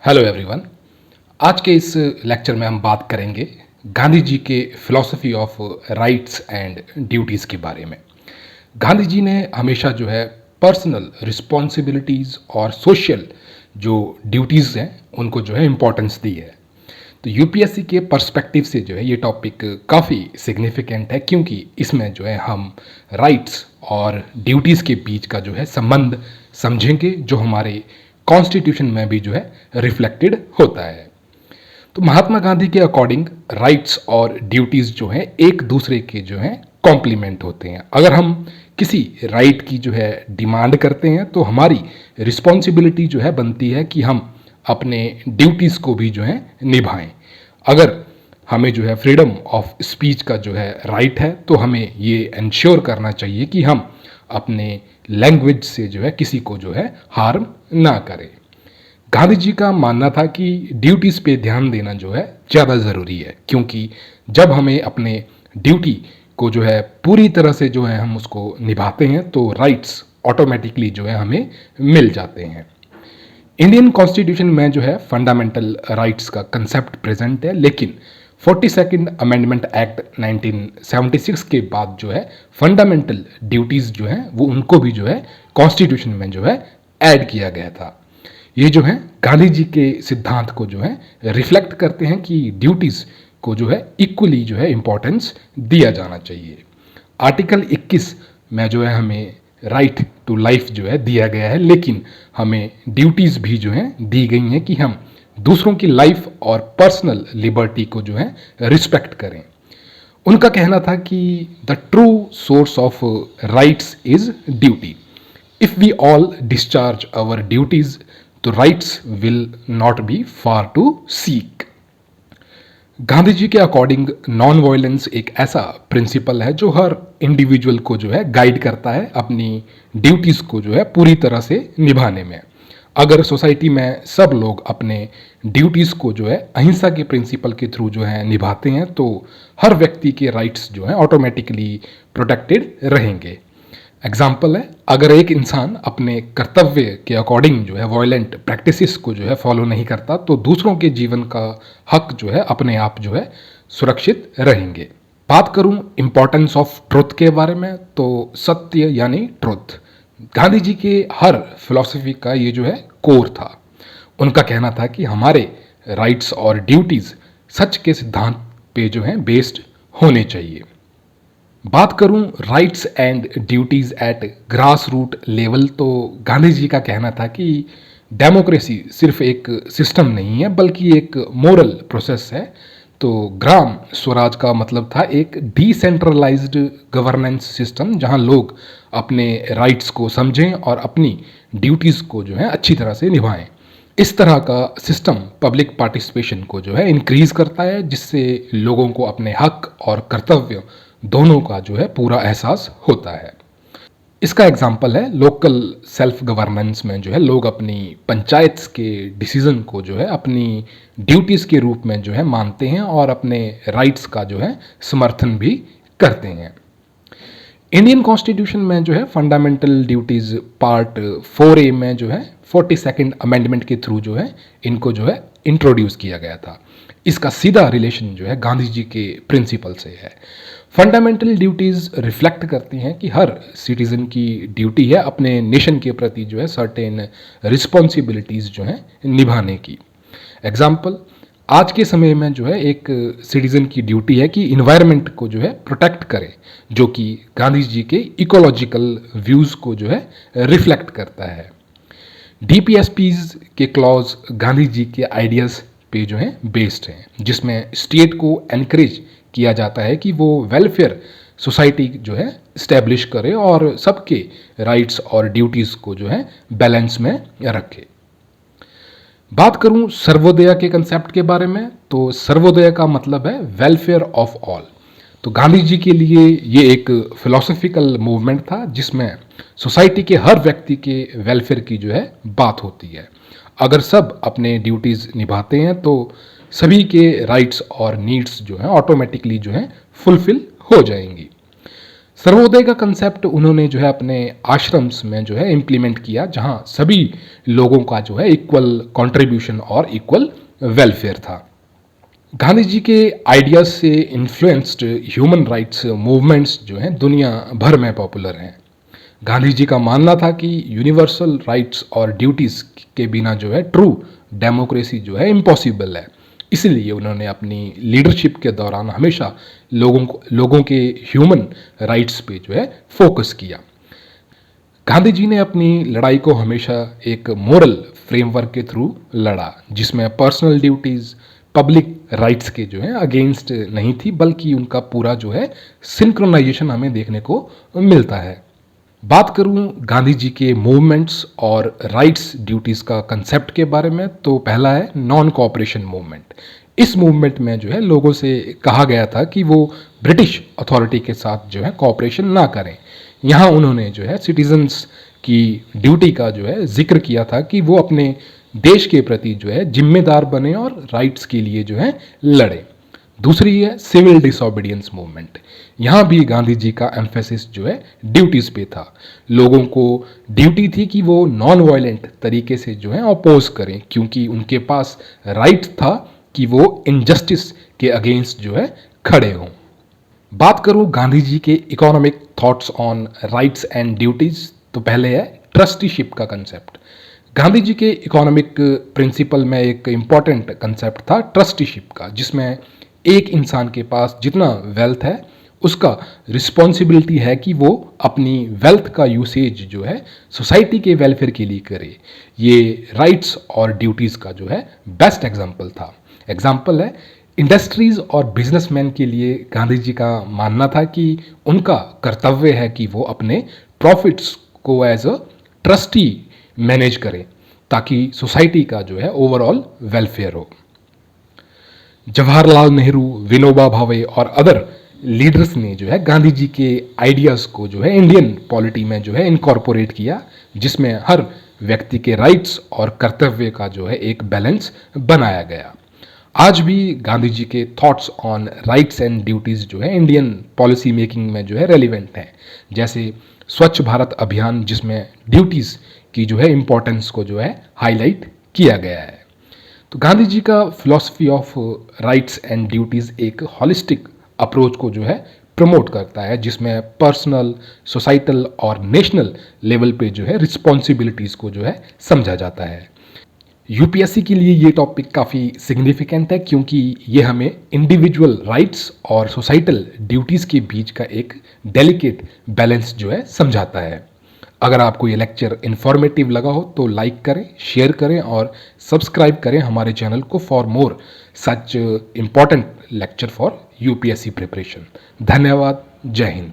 Hello everyone. आज के इस लेक्चर में हम बात करेंगे गांधी जी के philosophy of rights and duties के बारे में। गांधी जी ने हमेशा जो है पर्सनल रिस्पॉन्सिबिलिटीज़ और सोशल जो ड्यूटीज़ हैं उनको जो है इम्पोर्टेंस दी है। तो यूपीएससी के पर्सपेक्टिव से जो है ये टॉपिक काफ़ी सिग्निफिकेंट है, क्योंकि इसमें जो है हम राइट्स और ड्यूटीज़ के बीच का जो है संबंध समझेंगे, जो हमारे कॉन्स्टिट्यूशन में भी जो है रिफ्लेक्टेड होता है। तो महात्मा गांधी के अकॉर्डिंग राइट्स और ड्यूटीज़ जो हैं एक दूसरे के जो हैं कॉम्प्लीमेंट होते हैं। अगर हम किसी राइट की जो है डिमांड करते हैं तो हमारी रिस्पॉन्सिबिलिटी जो है बनती है कि हम अपने ड्यूटीज़ को भी जो है निभाएं। अगर हमें जो है फ्रीडम ऑफ स्पीच का जो है राइट है तो हमें ये इंश्योर करना चाहिए कि हम अपने लैंग्वेज से जो है किसी को जो है हार्म ना करें। गांधी जी का मानना था कि ड्यूटीज़ पे ध्यान देना जो है ज़्यादा ज़रूरी है, क्योंकि जब हमें अपने ड्यूटी को जो है पूरी तरह से जो है हम उसको निभाते हैं तो राइट्स ऑटोमेटिकली जो है हमें मिल जाते हैं। इंडियन कॉन्स्टिट्यूशन में जो है फंडामेंटल राइट्स का कंसेप्ट प्रेजेंट है, लेकिन 42nd अमेंडमेंट एक्ट 1976 के बाद जो है फंडामेंटल ड्यूटीज़ जो हैं वो उनको भी जो है कॉन्स्टिट्यूशन में जो है ऐड किया गया था। ये जो है गांधी जी के सिद्धांत को जो है रिफ्लेक्ट करते हैं कि ड्यूटीज़ को जो है इक्वली जो है इम्पोर्टेंस दिया जाना चाहिए। आर्टिकल 21 में जो है हमें राइट टू लाइफ जो है दिया गया है, लेकिन हमें ड्यूटीज़ भी जो है दी गई हैं कि हम दूसरों की लाइफ और पर्सनल लिबर्टी को जो है रिस्पेक्ट करें। उनका कहना था कि the true source of rights is duty. If we all discharge our duties तो rights will not be far to seek. Gandhi ji के अकॉर्डिंग नॉन वायलेंस एक ऐसा प्रिंसिपल है जो हर इंडिविजुअल को जो है गाइड करता है अपनी ड्यूटीज़ को जो है पूरी तरह से निभाने में। अगर सोसाइटी में सब लोग अपने ड्यूटीज़ को जो है अहिंसा के प्रिंसिपल के थ्रू जो है निभाते हैं तो हर व्यक्ति के राइट्स जो हैं ऑटोमेटिकली प्रोटेक्टेड रहेंगे। एग्जाम्पल है, अगर एक इंसान अपने कर्तव्य के अकॉर्डिंग जो है वायलेंट प्रैक्टिसेस को जो है फॉलो नहीं करता तो दूसरों के जीवन का हक जो है अपने आप जो है सुरक्षित रहेंगे। बात करूं इम्पोर्टेंस ऑफ ट्रुथ के बारे में तो सत्य यानी ट्रुथ गांधी जी के हर फिलॉसफी का ये जो है कोर था। उनका कहना था कि हमारे राइट्स और ड्यूटीज़ सच के सिद्धांत पे जो है बेस्ड होने चाहिए। बात करूं rights and duties at grass root level तो गांधी जी का कहना था कि डेमोक्रेसी सिर्फ एक सिस्टम नहीं है बल्कि एक मोरल प्रोसेस है। तो ग्राम स्वराज का मतलब था एक डिसेंट्रलाइज्ड गवर्नेंस सिस्टम जहां लोग अपने राइट्स को समझें और अपनी ड्यूटीज़ को जो है अच्छी तरह से निभाएं। इस तरह का सिस्टम पब्लिक पार्टिसिपेशन को जो है इंक्रीज़ करता है, जिससे लोगों को अपने हक और कर्तव्य दोनों का जो है पूरा एहसास होता है। इसका एग्जाम्पल है लोकल सेल्फ गवर्नेंस में जो है लोग अपनी पंचायत के डिसीजन को जो है अपनी ड्यूटीज़ के रूप में जो है मानते हैं और अपने राइट्स का जो है समर्थन भी करते हैं। इंडियन कॉन्स्टिट्यूशन में जो है फंडामेंटल ड्यूटीज़ पार्ट 4A में जो है 42nd अमेंडमेंट के थ्रू जो है इनको जो है इंट्रोड्यूस किया गया था। इसका सीधा रिलेशन जो है गांधी जी के प्रिंसिपल से है। फंडामेंटल ड्यूटीज़ रिफ्लेक्ट करती हैं कि हर सिटीज़न की ड्यूटी है अपने नेशन के प्रति जो है सर्टेन रिस्पॉन्सिबिलिटीज़ जो हैं निभाने की। एग्जाम्पल, आज के समय में जो है एक सिटीज़न की ड्यूटी है कि इन्वायरमेंट को जो है प्रोटेक्ट करे, जो कि गांधी जी के इकोलॉजिकल व्यूज़ को जो है रिफ्लेक्ट करता है। डीपीएसपीज के क्लॉज गांधी जी के आइडियाज़ पे जो है बेस्ड हैं, जिसमें स्टेट को एनकरेज किया जाता है कि वो वेलफेयर सोसाइटी जो है इस्टेब्लिश करे और सबके राइट्स और ड्यूटीज़ को जो है बैलेंस में रखे। बात करूं सर्वोदय के कंसेप्ट के बारे में तो सर्वोदय का मतलब है वेलफेयर ऑफ ऑल। तो गांधी जी के लिए ये एक फिलोसॉफिकल मूवमेंट था जिसमें सोसाइटी के हर व्यक्ति के वेलफेयर की जो है बात होती है। अगर सब अपने ड्यूटीज़ निभाते हैं तो सभी के राइट्स और नीड्स जो हैं ऑटोमेटिकली जो हैं फुलफिल हो जाएंगी। सर्वोदय का कंसेप्ट उन्होंने जो है अपने आश्रम्स में जो है इम्प्लीमेंट किया, जहाँ सभी लोगों का जो है इक्वल कंट्रीब्यूशन और इक्वल वेलफेयर था। गांधी जी के आइडियाज से इन्फ्लुएंस्ड ह्यूमन राइट्स मूवमेंट्स जो हैं दुनिया भर में पॉपुलर हैं। गांधी जी का मानना था कि यूनिवर्सल राइट्स और ड्यूटीज़ के बिना जो है ट्रू डेमोक्रेसी जो है इम्पॉसिबल है। इसलिए उन्होंने अपनी लीडरशिप के दौरान हमेशा लोगों के ह्यूमन राइट्स पे जो है फोकस किया। गांधी जी ने अपनी लड़ाई को हमेशा एक मोरल फ्रेमवर्क के थ्रू लड़ा, जिसमें पर्सनल ड्यूटीज़ पब्लिक राइट्स के जो है अगेंस्ट नहीं थी, बल्कि उनका पूरा जो है सिंक्रोनाइजेशन हमें देखने को मिलता है। बात करूं गांधी जी के मूवमेंट्स और राइट्स ड्यूटीज़ का कंसेप्ट के बारे में, तो पहला है नॉन कोऑपरेशन मूवमेंट। इस मूवमेंट में जो है लोगों से कहा गया था कि वो ब्रिटिश अथॉरिटी के साथ जो है कोऑपरेशन ना करें। यहाँ उन्होंने जो है सिटीजन्स की ड्यूटी का जो है जिक्र किया था कि वो अपने देश के प्रति जो है जिम्मेदार बने और राइट्स के लिए जो है लड़े। दूसरी है सिविल डिसोबीडियंस मूवमेंट। यहाँ भी गांधी जी का एम्फेसिस जो है ड्यूटीज़ पे था। लोगों को ड्यूटी थी कि वो नॉन वायलेंट तरीके से जो है अपोज करें, क्योंकि उनके पास राइट था कि वो इनजस्टिस के अगेंस्ट जो है खड़े हों। बात करूँ गांधी जी के economic thoughts on rights and duties, तो पहले है ट्रस्टीशिप का कंसेप्ट। गांधी जी के इकोनॉमिक प्रिंसिपल में एक इम्पॉर्टेंट कंसेप्ट था ट्रस्टीशिप का, जिसमें एक इंसान के पास जितना वेल्थ है उसका रिस्पॉन्सिबिलिटी है कि वो अपनी वेल्थ का यूसेज जो है सोसाइटी के वेलफेयर के लिए करे। ये राइट्स और ड्यूटीज़ का जो है बेस्ट एग्जाम्पल था। एग्जाम्पल है इंडस्ट्रीज और बिजनेसमैन के लिए गांधी जी का मानना था कि उनका कर्तव्य है कि वो अपने प्रॉफिट्स को एज अ ट्रस्टी मैनेज करें, ताकि सोसाइटी का जो है ओवरऑल वेलफेयर हो। जवाहरलाल नेहरू, विनोबा भावे और अदर लीडर्स ने जो है गांधी जी के आइडियाज़ को जो है इंडियन पॉलिटी में जो है इनकॉर्पोरेट किया, जिसमें हर व्यक्ति के राइट्स और कर्तव्य का जो है एक बैलेंस बनाया गया। आज भी गांधी जी के thoughts on rights and duties जो है इंडियन पॉलिसी मेकिंग में जो है रेलिवेंट हैं, जैसे स्वच्छ भारत अभियान, जिसमें ड्यूटीज़ की जो है इम्पोर्टेंस को जो है हाईलाइट किया गया है। तो गांधी जी का philosophy of rights and duties एक हॉलिस्टिक अप्रोच को जो है प्रमोट करता है, जिसमें पर्सनल, सोसाइटल और नेशनल लेवल पे जो है रिस्पॉन्सिबिलिटीज़ को जो है समझा जाता है। यूपीएससी के लिए ये टॉपिक काफ़ी सिग्निफिकेंट है, क्योंकि ये हमें इंडिविजुअल राइट्स और सोसाइटल ड्यूटीज़ के बीच का एक डेलिकेट बैलेंस जो है समझाता है। अगर आपको ये लेक्चर इन्फॉर्मेटिव लगा हो तो लाइक करें, शेयर करें और सब्सक्राइब करें हमारे चैनल को for more such important lecture for UPSC preparation. धन्यवाद। जय हिंद।